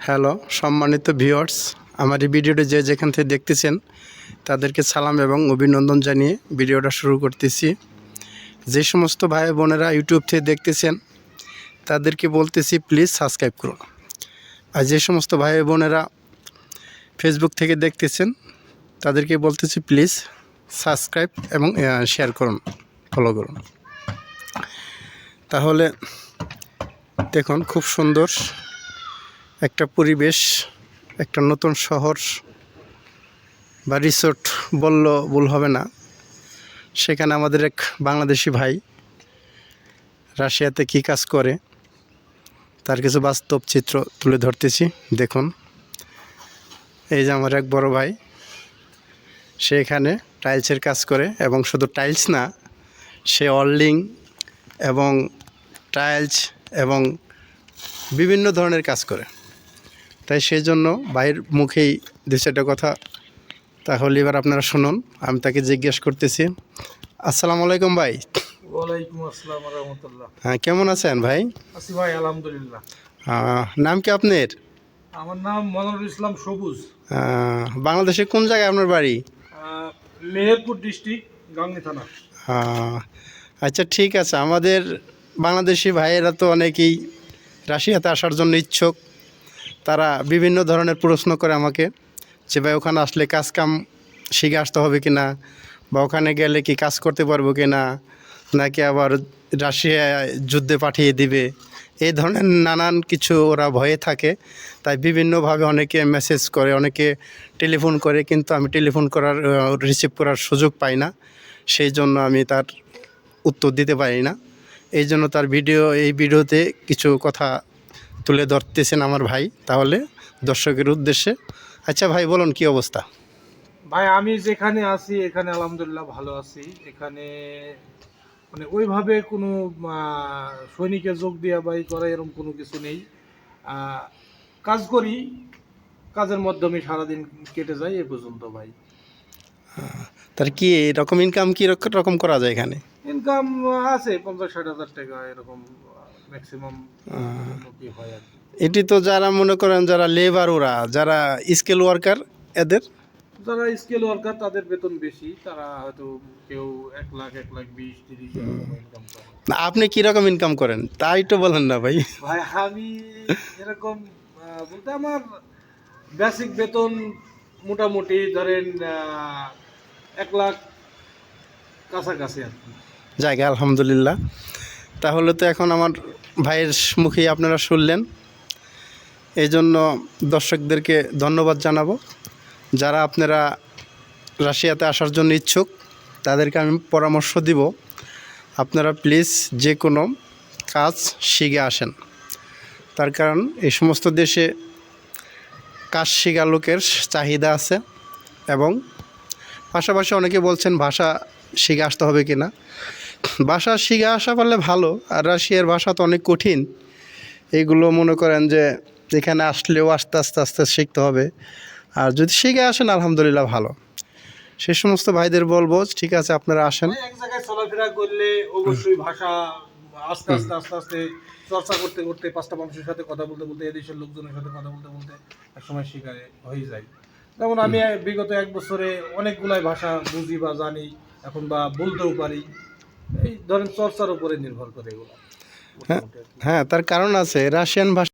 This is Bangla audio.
হ্যালো সম্মানিত ভিউয়ার্স, আমার এই ভিডিওটি যে যেখান থেকে দেখতেছেন তাদেরকে সালাম এবং অভিনন্দন জানিয়ে ভিডিওটা শুরু করতেছি। যে সমস্ত ভাই বোনেরা ইউটিউব থেকে দেখতেছেন তাদেরকে বলতেছি প্লিজ সাবস্ক্রাইব করুন। আর যে সমস্ত ভাই বোনেরা ফেসবুক থেকে দেখতেছেন তাদেরকে বলতেছি প্লিজ সাবস্ক্রাইব এবং শেয়ার করুন, ফলো করুন। তাহলে দেখুন খুব সুন্দর একটা পরিবেশ, একটা নতুন শহর বা রিসোর্ট বলল ভুল হবে না। সেখানে আমাদের এক বাংলাদেশি ভাই রাশিয়াতে কী কাজ করে তার কিছু বাস্তব চিত্র তুলে ধরতেছি। দেখুন, এই যে আমার এক বড় ভাই, সে এখানে টাইলসের কাজ করে এবং শুধু টাইলস না, সে ওয়েল্ডিং এবং টাইলস এবং বিভিন্ন ধরনের কাজ করে। তাই সেই জন্য ভাইয়ের মুখেই দু চারটা কথা তাহলে এবার আপনারা শুনুন। আমি তাকে জিজ্ঞেস করতেছি, আসসালামু আলাইকুম ভাই। ওয়ালাইকুম আসসালাম ওয়া রাহমাতুল্লাহ। হ্যাঁ, কেমন আছেন ভাই? আছি ভাই, আলহামদুলিল্লাহ। নাম কি আপনার? আমার নাম মনোরুল ইসলাম সবুজ। বাংলাদেশে কোন জায়গায় আপনার বাড়ি? মেহেরপুর ডিস্ট্রিক্ট, গাংনী থানা। আচ্ছা, ঠিক আছে। আমাদের বাংলাদেশি ভাইয়েরা তো অনেকেই রাশিয়াতে আসার জন্য ইচ্ছুক। তারা বিভিন্ন ধরনের প্রশ্ন করে আমাকে যে ভাই ওখানে আসলে কাজ কাম শিখে আসতে হবে কি না, বা ওখানে গেলে কি কাজ করতে পারবো কি না, নাকি আবার রাশিয়ায় যুদ্ধে পাঠিয়ে দিবে, এই ধরনের নানান কিছু ওরা ভয়ে থাকে। তাই বিভিন্নভাবে অনেকে মেসেজ করে, অনেকে টেলিফোন করে, কিন্তু আমি টেলিফোন করার রিসিভ করার সুযোগ পাই না। সেই জন্য আমি তার উত্তর দিতে পারি না। এই জন্য তার এই ভিডিওতে কিছু কথা তুলে ধরতেছেন আমার ভাই। তাহলে দর্শকের উদ্দেশ্যে, আচ্ছা ভাই বলুন কি অবস্থা? ভাই আমি যেখানে আছি এখানে আলহামদুলিল্লাহ ভালো আছি। এখানে মানে ওইভাবে কোনো সৈনিকে যোগ দেওয়া বা করা এরকম কোনো কিছু নেই। কাজ করি, কাজের মাধ্যমে সারাদিন কেটে যায় এ পর্যন্ত ভাই। তার কি এরকম ইনকাম কি রকম করা যায় এখানে? ইনকাম আছে 50-60 হাজার টাকা এরকম ম্যাক্সিমাম হয় আর কি। এটি তো যারা মনে করেন যারা লেবার, ওরা যারা স্কিল ওয়ার্কার, এদের যারা স্কিল ওয়ার্কার তাদের বেতন বেশি, তারা হয়তো কেউ 1 লাখ 1,20,30 ইনকাম করে। না, আপনি কীরকম ইনকাম করেন তাই তো বলেন না ভাই। ভাই আমি এরকম বলতে আমার বেসিক বেতন মোটামুটি ধরেন 1 লাখ কাছাকাছি আর কি। জায়গা আলহামদুলিল্লাহ। তাহলে তো এখন আমার ভাইয়ের মুখেই আপনারা শুনলেন। এই জন্য দর্শকদেরকে ধন্যবাদ জানাবো। যারা আপনারা রাশিয়াতে আসার জন্য ইচ্ছুক তাদেরকে আমি পরামর্শ দিব, আপনারা প্লিজ যে কোনো কাজ শিখে আসেন। তার কারণ এই সমস্ত দেশে কাজ শেখা লোকের চাহিদা আছে, এবং পাশাপাশি অনেকে বলছেন ভাষা শিখে আসতে হবে কি না। ভাষা শিখে আসা পারলে ভালো, আর রাশিয়ার ভাষা তো অনেক কঠিন। এইগুলো মনে করেন যে এখানে আসলেও আস্তে আস্তে আস্তে শিখতে হবে। আর যদি শিখে আসেন আলহামদুলিল্লাহ ভালো। সে সমস্ত ভাইদের বলবো ঠিক আছে আপনারা আসেন। এক জায়গায় চলাফেরা করলে অবশ্যই ভাষা আস্তে আস্তে আস্তে আস্তে চর্চা করতে করতে 5টা মানুষের সাথে কথা বলতে বলতে এদেশের লোকজনের সাথে কথা বলতে বলতে একসময় শেখা হয়ে যায়। যেমন আমি বিগত 1 বছরে অনেকগুলাই ভাষা বুঝি বা জানি এখন, বা বলতেও পারি। এই ধরেন চর্চার উপরে নির্ভর করে এগুলো। হ্যাঁ, তার কারণ আছে। রাশিয়ান ভাষা